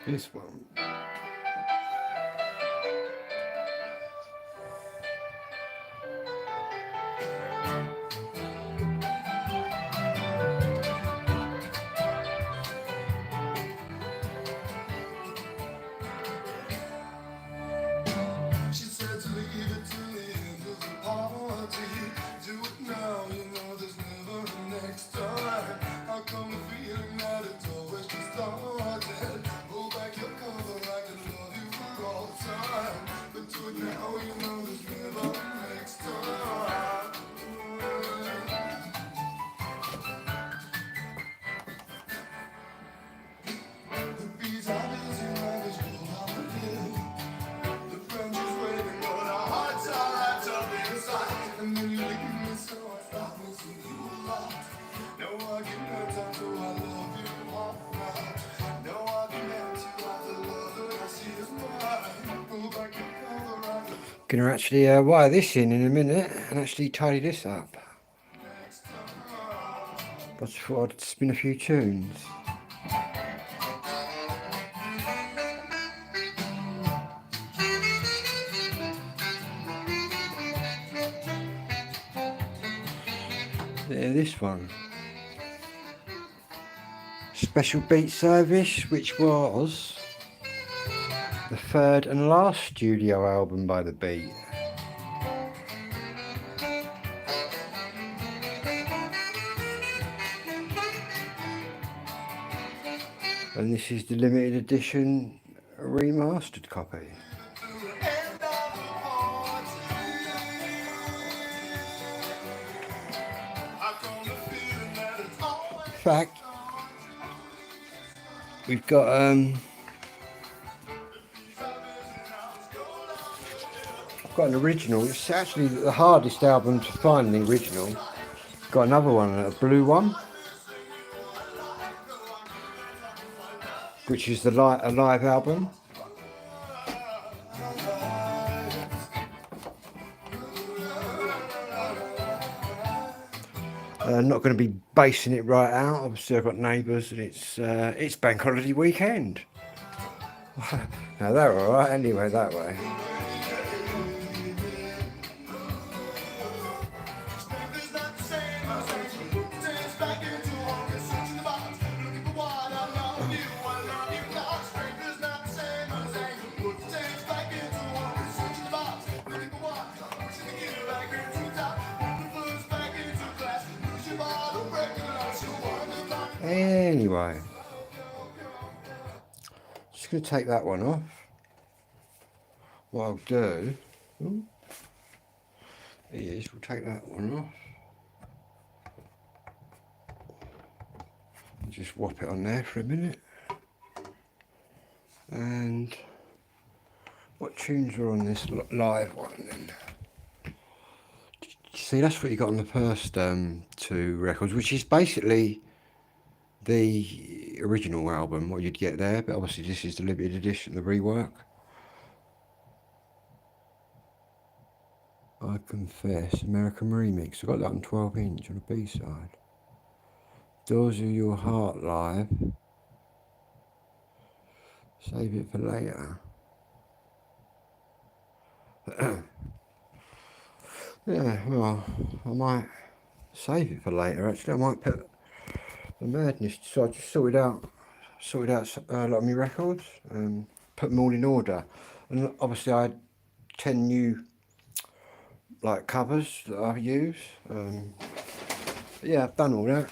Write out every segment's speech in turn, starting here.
This one. She said to leave it to the end of the party. Do it now, you know there's never a next time. How come the feeling that it's always just started? Pull back your cover, I can love you for all time. But do it now, you know there's never a next time. The bees are busy, life is full of the hill. The friends is waiting, but our hearts are wrapped up inside. And then you leave me, so I stop missing you a lot. No argument until I love you all now. No argument until I the love that I see is mine. Pull back your cover, I Gonna actually wire this in a minute and actually tidy this up. But I thought I'd spin a few tunes. This one. Special Beat Service, which was the third and last studio album by The Beat. And this is the limited edition remastered copy. In fact, we've got I've got an original. It's actually the hardest album to find, the original. Got another one, a blue one, which is a live album. Not going to be basing it right out. Obviously, I've got neighbours, and it's bank holiday weekend. Now they're all right anyway that way. It's not the same as dance back into August, switching the box, looking for what I love you not. Strength is not the same as dance back into August, switching the box, looking for what, pushing the gear back into top, the blues back into class, lose your bottle, recognize you wonder about. Anyway, just going to take that one off. What I'll do is we'll take that one off. Just whop it on there for a minute. And what tunes are on this live one then? See, that's what you got on the first two records, which is basically the original album, what you'd get there, but obviously this is the limited edition, the rework. I Confess, American Remix. I got that on 12" on the B-side. Doors of Your Heart live. Save it for later. Yeah, well, I might save it for later. Actually, I might put the madness. So I just sorted out a lot of my records, put them all in order, and obviously I had 10 new like covers that I use. Yeah, I've done all that.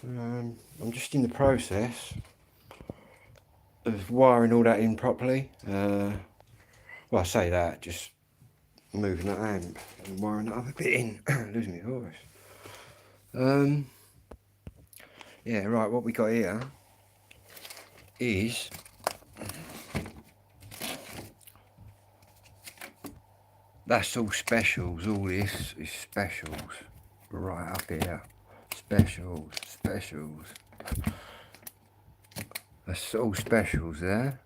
I'm just in the process of wiring all that in properly. Well, I say that, just moving that amp and wiring that other bit in. Losing my voice. Yeah, right, what we got here is that's all specials. All this is specials right up here. Specials. That's all specials there.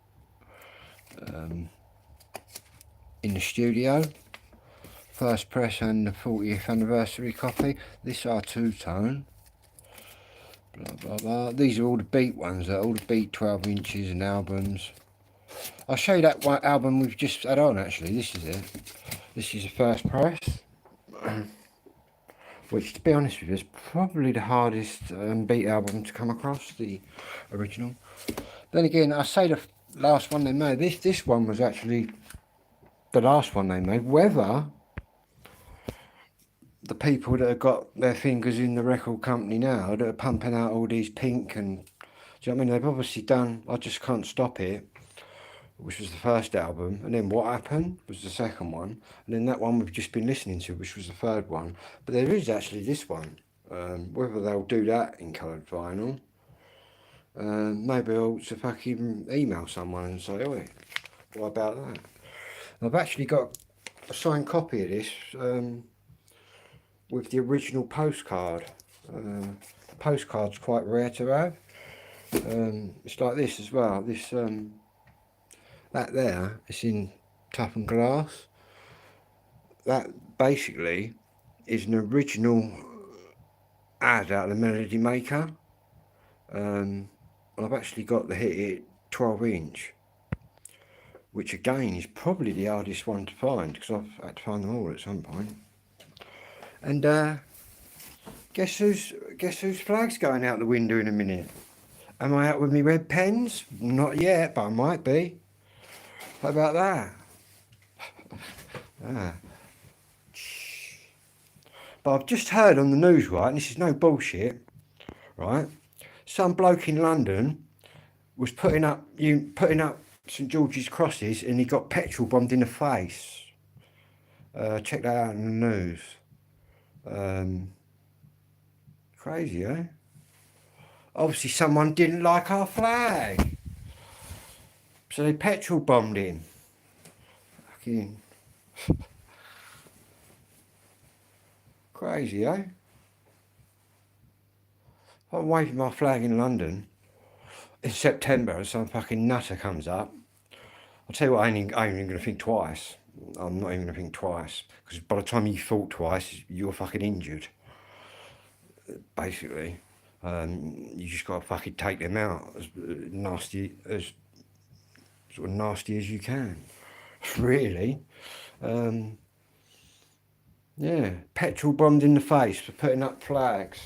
In the studio, first press and the 40th anniversary copy. This are two-tone. Blah blah blah. These are all the beat ones. All the beat 12" and albums. I'll show you that one album we've just had on. Actually, this is it. This is the first press. Which, to be honest with you, is probably the hardest beat album to come across, the original. Then again, I say the last one they made. This one was actually the last one they made. Whether the people that have got their fingers in the record company now, that are pumping out all these Pink and, do you know what I mean? They've obviously done I Just Can't Stop It, which was the first album, and then What Happened was the second one, and then that one we've just been listening to, which was the third one. But there is actually this one. Whether they'll do that in coloured vinyl, maybe I'll to fucking email someone and say, oi, what about that? I've actually got a signed copy of this with the original postcard. The postcard's quite rare to have. It's like this as well. This that there, it's in toughened glass. That basically is an original ad out of the Melody Maker. I've actually got the Hit It 12", which again is probably the hardest one to find because I've had to find them all at some point. And guess whose flag's going out the window in a minute? Am I out with me red pens? Not yet, but I might be. How about that? But I've just heard on the news, right, and this is no bullshit, right? Some bloke in London was putting up St George's crosses, and he got petrol bombed in the face. Check that out in the news. Crazy, eh? Obviously, someone didn't like our flag, so they petrol bombed him. Fucking crazy, eh? If I'm waving my flag in London in September and some fucking nutter comes up, I'll tell you what, I ain't even going to think twice. I'm not even going to think twice, because by the time you thought twice, you're fucking injured. basically. You just got to fucking take them out as nasty as sort of nasty as you can, really. Yeah, petrol bombed in the face for putting up flags.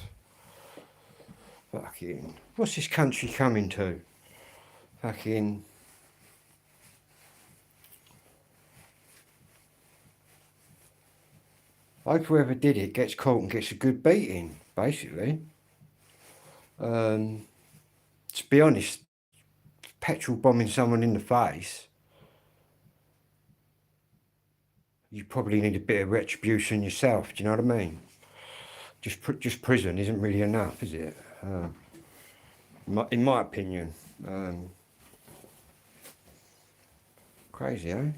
Fucking, what's this country coming to? Fucking. I hope whoever did it gets caught and gets a good beating, basically. To be honest, petrol bombing someone in the face, you probably need a bit of retribution yourself. Do you know what I mean? Just prison isn't really enough, is it? In my opinion. Crazy, eh?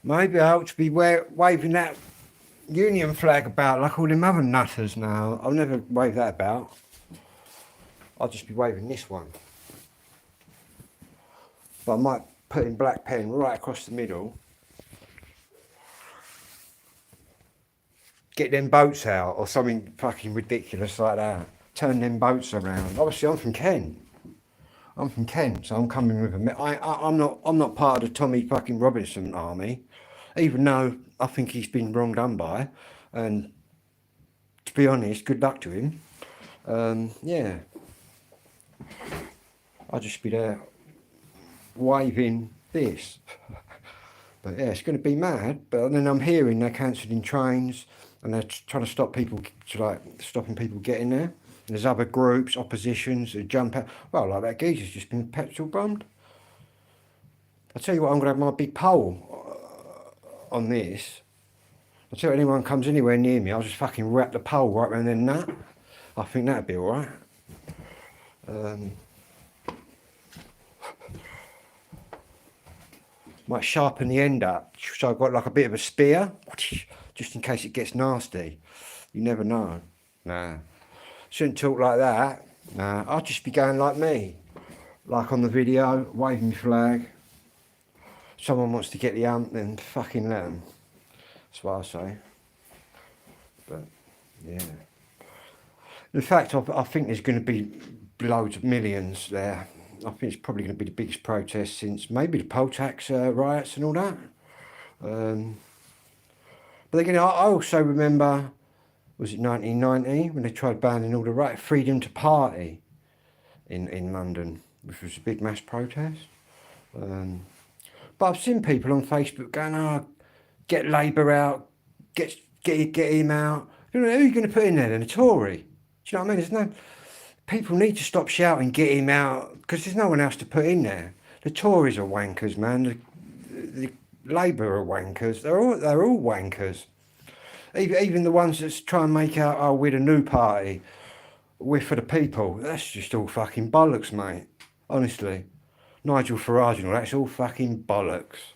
Maybe I ought to be waving that Union flag about like all them other nutters now. I'll never wave that about. I'll just be waving this one. But I might put in black pen right across the middle. Get them boats out or something fucking ridiculous like that. Turn them boats around. Obviously, I'm from Kent. So I'm coming with I'm not part of the Tommy fucking Robinson army, even though I think he's been wrong done by. And to be honest, good luck to him. Yeah, I'll just be there waving this. But yeah, it's going to be mad. But then I'm hearing they're cancelling trains and they're trying to stop people, stopping people getting there. And there's other groups, oppositions, who jump out. Well, like that geezer's just been petrol bombed. I'll tell you what, I'm going to have my big pole on this. I'll tell you, anyone comes anywhere near me, I'll just fucking wrap the pole right around their nut. I think that'd be alright. Might sharpen the end up, so I've got like a bit of a spear, just in case it gets nasty. You never know. Nah. Shouldn't talk like that. Nah, I'll just be going like me. Like on the video, waving my flag. Someone wants to get the ump, then fucking let them. That's what I say. But, yeah. In fact, I think there's going to be loads of millions there. I think it's probably going to be the biggest protest since maybe the poll tax riots and all that. But again, I also remember, was it 1990, when they tried banning all the right freedom to party in London, which was a big mass protest. But I've seen people on Facebook going, oh, get Labour out, get him out. You know, who are you going to put in there then? A Tory? Do you know what I mean? There's no... People need to stop shouting, get him out, because there's no one else to put in there. The Tories are wankers, man. The Labour are wankers. They're all wankers. Even the ones that try and make out, oh, we're the new party, we're for the people. That's just all fucking bollocks, mate. Honestly. Nigel Farage and all that's all fucking bollocks.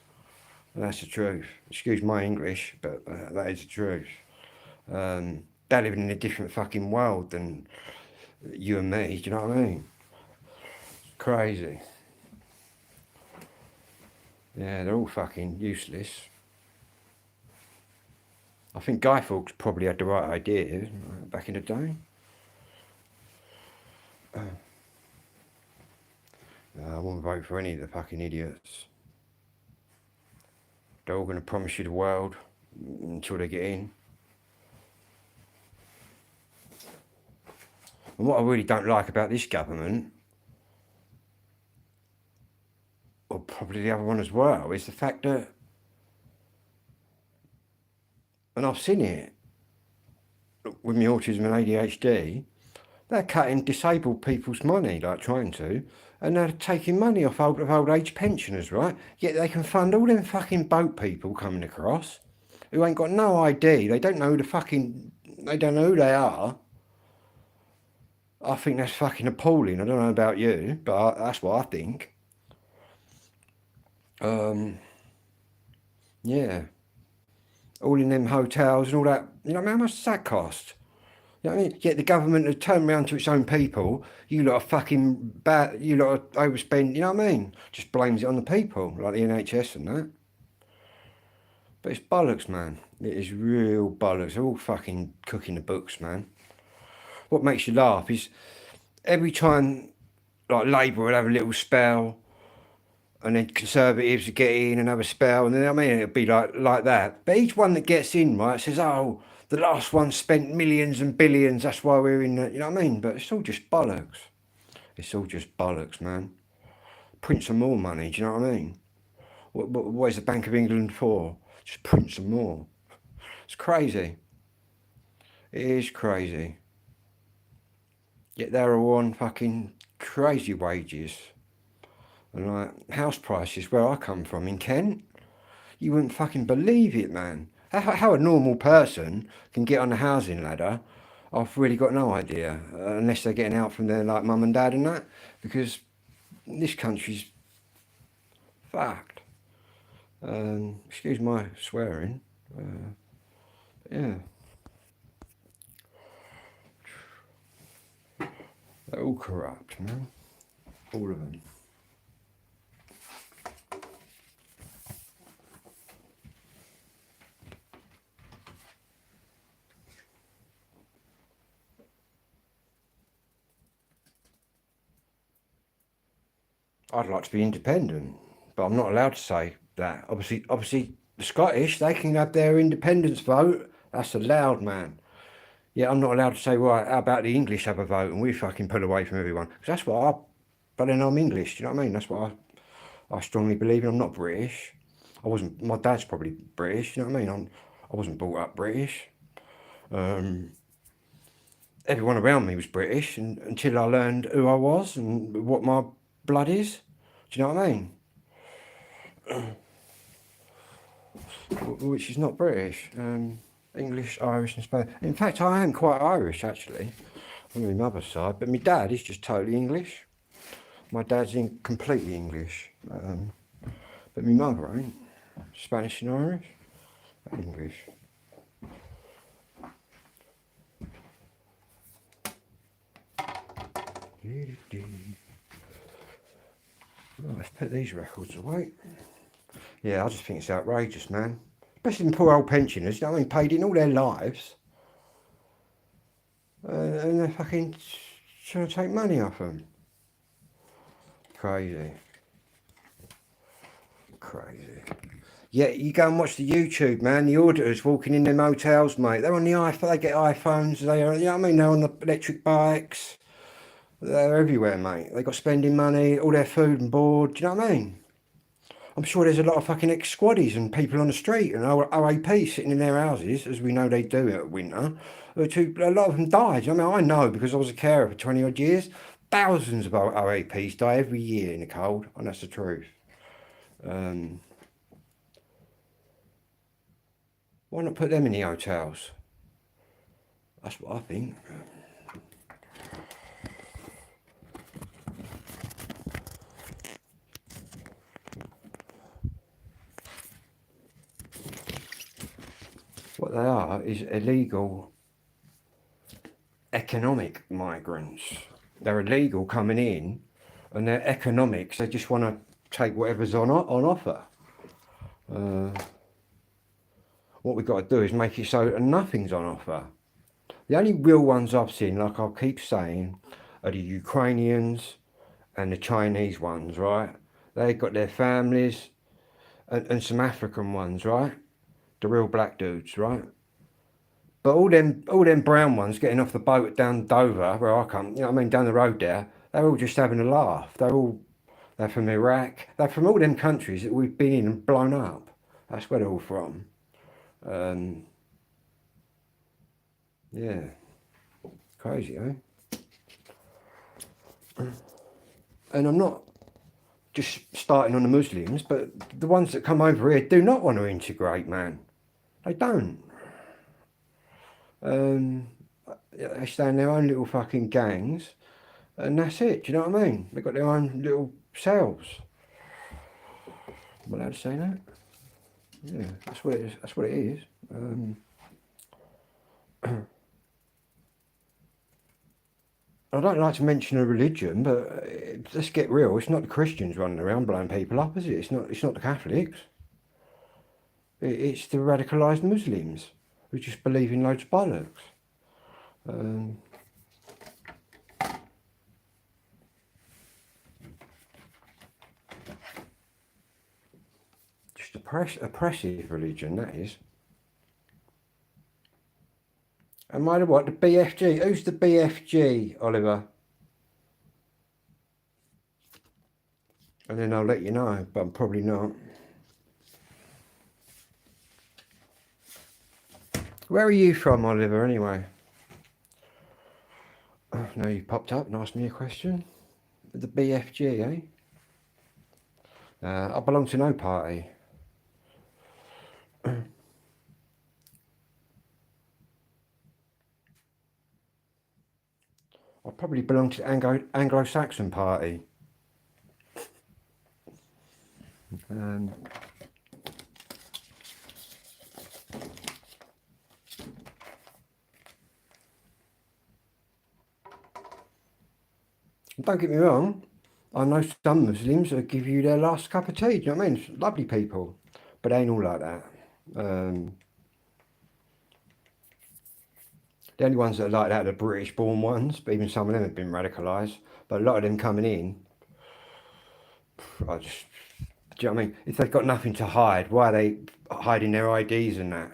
And that's the truth. Excuse my English, but that is the truth. They're living in a different fucking world than you and me, do you know what I mean? It's crazy. Yeah, they're all fucking useless. I think Guy Fawkes probably had the right idea back in the day. I won't vote for any of the fucking idiots. They're all going to promise you the world until they get in. And what I really don't like about this government, or probably the other one as well, is the fact that, and I've seen it with my autism and ADHD, they're cutting disabled people's money, like trying to, and they're taking money off old age pensioners, right? Yet they can fund all them fucking boat people coming across who ain't got no ID. They don't know who they don't know who they are. I think that's fucking appalling. I don't know about you, but that's what I think. Yeah. All in them hotels and all that. You know, how much does that cost? You know what I mean? Yet the government has turned around to its own people. You lot are fucking bad. You lot are overspend. You know what I mean? Just blames it on the people, like the NHS and that. But it's bollocks, man. It is real bollocks. They're all fucking cooking the books, man. What makes you laugh is every time, like, Labour will have a little spell, and then Conservatives would get in and have a spell, and then, I mean, it'll be like that. But each one that gets in, right, says, oh, the last one spent millions and billions, that's why we're in the, you know what I mean? But it's all just bollocks. It's all just bollocks, man. Print some more money, do you know what I mean? What is the Bank of England for? Just print some more. It's crazy. It is crazy. Yet they're all on fucking crazy wages. And like house prices where I come from in Kent, you wouldn't fucking believe it, man. How a normal person can get on the housing ladder, I've really got no idea. Unless they're getting out from their like mum and dad and that. Because this country's fucked. Excuse my swearing. Yeah. They're all corrupt, man. All of them. I'd like to be independent, but I'm not allowed to say that. Obviously, the Scottish, they can have their independence vote. That's allowed, man. Yeah, I'm not allowed to say, right, how about the English have a vote and we fucking pull away from everyone? Because that's what but then I'm English, do you know what I mean? That's what I strongly believe in. I'm not British. My dad's probably British, you know what I mean? I wasn't brought up British. Everyone around me was British until I learned who I was and what my blood is. Do you know what I mean? Which is not British. English, Irish and Spanish. In fact, I am quite Irish, actually, on my mother's side. But my dad is just totally English. My dad's completely English. But my mother ain't. Spanish and Irish. English. Right, let's put these records away. Yeah, I just think it's outrageous, man. Especially them poor old pensioners, you know what I mean, paid in all their lives. And they're fucking trying to take money off them. Crazy. Yeah, you go and watch the YouTube, man. The auditors walking in them hotels, mate. They're on the iPhone, they get iPhones, you know what I mean? They're on the electric bikes. They're everywhere, mate. They got spending money, all their food and board, do you know what I mean? I'm sure there's a lot of fucking ex-squaddies and people on the street and OAP sitting in their houses, as we know they do at winter. A lot of them died. I mean, I know because I was a carer for 20 odd years. Thousands of OAPs die every year in the cold, and that's the truth. Why not put them in the hotels? That's what I think. What they are is illegal economic migrants. They're illegal coming in, and they're economics. They just want to take whatever's on offer. What we've got to do is make it so nothing's on offer. The only real ones I've seen, like I'll keep saying, are the Ukrainians and the Chinese ones, right? They've got their families, and some African ones, right? The real black dudes, right? But all them brown ones getting off the boat down Dover, where I come, you know what I mean, down the road there, they're all just having a laugh. They're from Iraq. They're from all them countries that we've been in and blown up. That's where they're all from. Yeah. Crazy, eh? And I'm not just starting on the Muslims, but the ones that come over here do not want to integrate, man. They don't. They stay in their own little fucking gangs, and that's it. Do you know what I mean? They've got their own little cells. Am I allowed to say that? Yeah, that's what it is. That's what it is. I don't like to mention a religion, but let's get real. It's not the Christians running around blowing people up, is it? It's not the Catholics. It's the radicalised Muslims who just believe in loads of bollocks. Just oppressive religion, that is. Am I the what? The BFG? Who's the BFG, Oliver? And then I'll let you know, but I'm probably not. Where are you from, Oliver, anyway? Oh, no, you popped up and asked me a question. The BFG, eh? I belong to no party. I probably belong to the Anglo-Saxon party. Don't get me wrong, I know some Muslims that give you their last cup of tea, do you know what I mean? Lovely people, but they ain't all like that. The only ones that are like that are the British-born ones, but even some of them have been radicalised. But a lot of them coming in, do you know what I mean? If they've got nothing to hide, why are they hiding their IDs and that?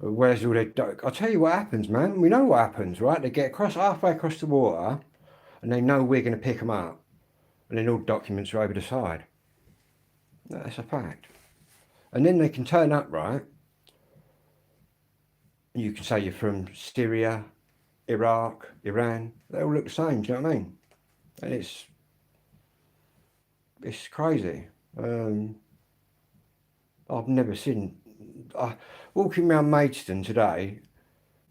Where's all their... I'll tell you what happens, man. We know what happens, right? They get halfway across the water, and they know we're going to pick them up. And then all documents are over the side. That's a fact. And then they can turn up, right? And you can say you're from Syria, Iraq, Iran. They all look the same, do you know what I mean? And it's crazy. I've never seen... walking around Maidstone today,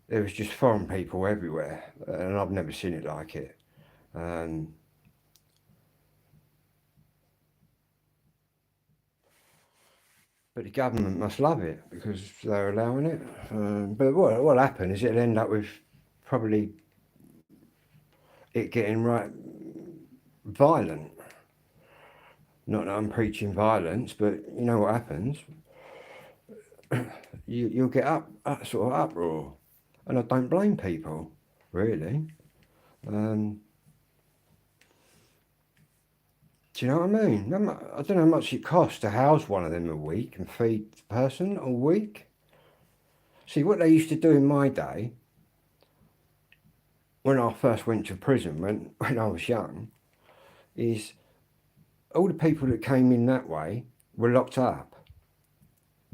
there was just foreign people everywhere. And I've never seen it like it. But the government must love it because they're allowing it. But what'll happen is it'll end up with probably it getting right violent. Not that I'm preaching violence, but you know what happens. You'll get sort of uproar, and I don't blame people, really. Do you know what I mean? I don't know how much it costs to house one of them a week and feed the person a week. See, what they used to do in my day, when I first went to prison, when I was young, is all the people that came in that way were locked up.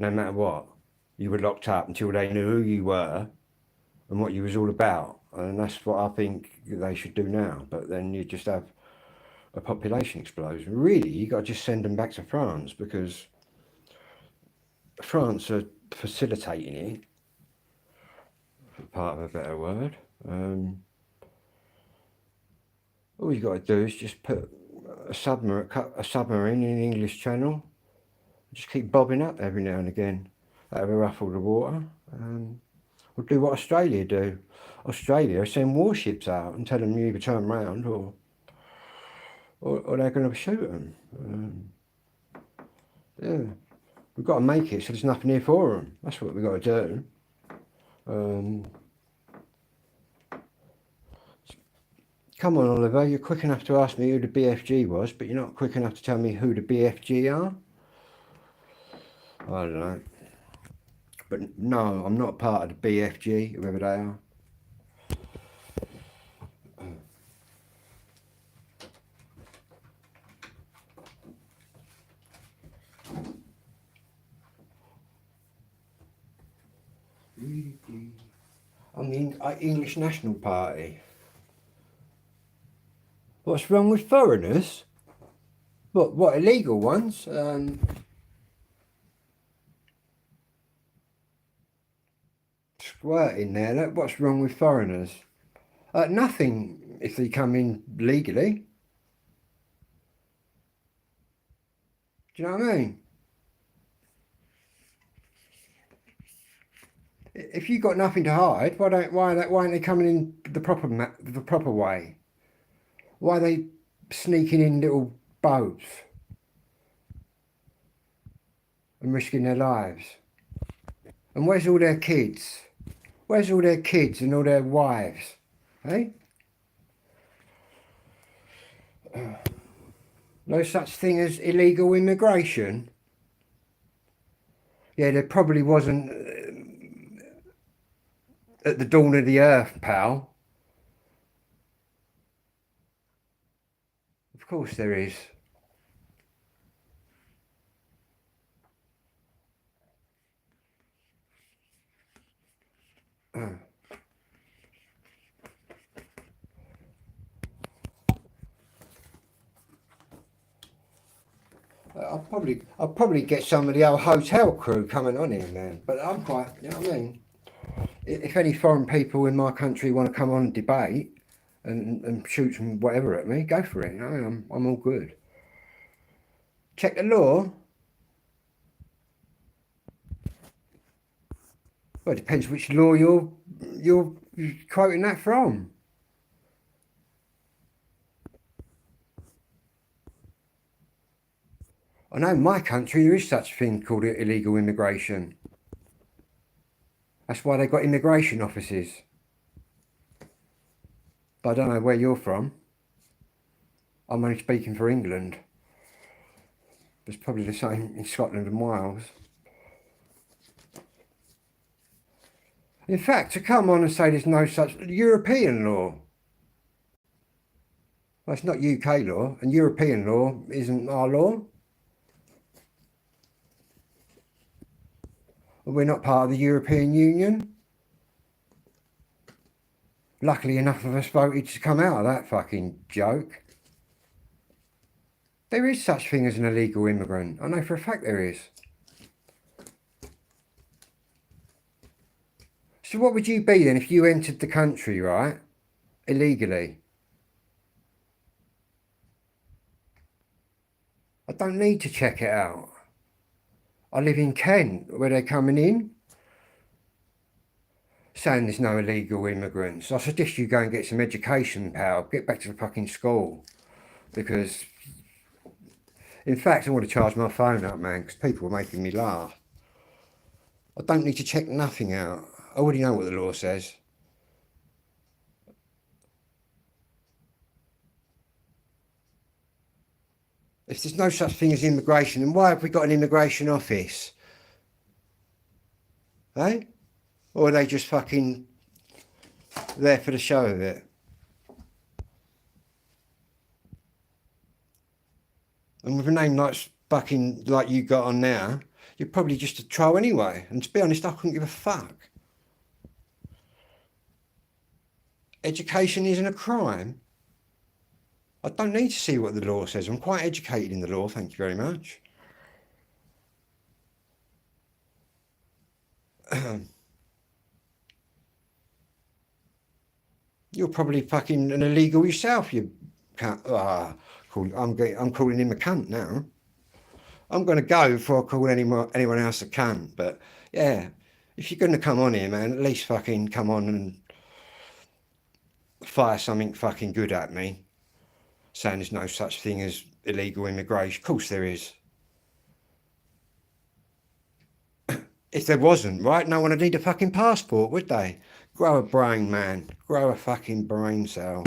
No matter what. You were locked up until they knew who you were and what you was all about. And that's what I think they should do now. But then you just have a population explosion. Really, you got to just send them back to France because France are facilitating it, for part of a better word. All you got to do is just put a submarine in the English Channel, just keep bobbing up every now and again. That'll ruffle the water. We'll do what Australia do. Australia send warships out and tell them you either turn around or they're going to shoot them. Yeah, we've got to make it so there's nothing here for them. That's what we've got to do. Come on, Oliver, you're quick enough to ask me who the BFG was, but you're not quick enough to tell me who the BFG are. I don't know. But no, I'm not part of the BFG, whoever they are. I'm the English National Party. What's wrong with foreigners? What illegal ones? Squirt in there. Look, what's wrong with foreigners? Nothing if they come in legally. Do you know what I mean? If you've got nothing to hide, why aren't they coming in the proper way? Why are they sneaking in little boats and risking their lives. And where's all their kids? Where's all their kids and all their wives? Eh? No such thing as illegal immigration. Yeah, there probably wasn't at the dawn of the earth, pal. Of course there is. I'll probably get some of the old hotel crew coming on here, man. But I'm quite, you know what I mean? If any foreign people in my country want to come on and debate and shoot some whatever at me, go for it. You know, I'm all good. Check the law. Well, it depends which law you're quoting that from. I know in my country there is such a thing called illegal immigration. That's why they got immigration offices. But I don't know where you're from. I'm only speaking for England. It's probably the same in Scotland and Wales. In fact, to come on and say there's no such European law. Well, it's not UK law, and European law isn't our law. We're not part of the European Union. Luckily enough of us voted to come out of that fucking joke. There is such thing as an illegal immigrant. I know for a fact there is. So what would you be then if you entered the country, right, illegally? I don't need to check it out. I live in Kent, where they're coming in, saying there's no illegal immigrants. I suggest you go and get some education, pal. Get back to the fucking school. Because, in fact, I want to charge my phone up, man, because people are making me laugh. I don't need to check nothing out. I already know what the law says. If there's no such thing as immigration, then why have we got an immigration office? Eh? Or are they just fucking there for the show of it? And with a name like fucking like you got on now, you're probably just a troll anyway. And to be honest, I couldn't give a fuck. Education isn't a crime. I don't need to see what the law says. I'm quite educated in the law, thank you very much. You're probably fucking an illegal yourself, you cunt. I'm calling him a cunt now. I'm going to go before I call anyone else a cunt. But yeah, if you're going to come on here, man, at least fucking come on and fire something fucking good at me. Saying there's no such thing as illegal immigration. Of course there is. If there wasn't, right, no one would need a fucking passport, would they? Grow a brain, man. Grow a fucking brain cell.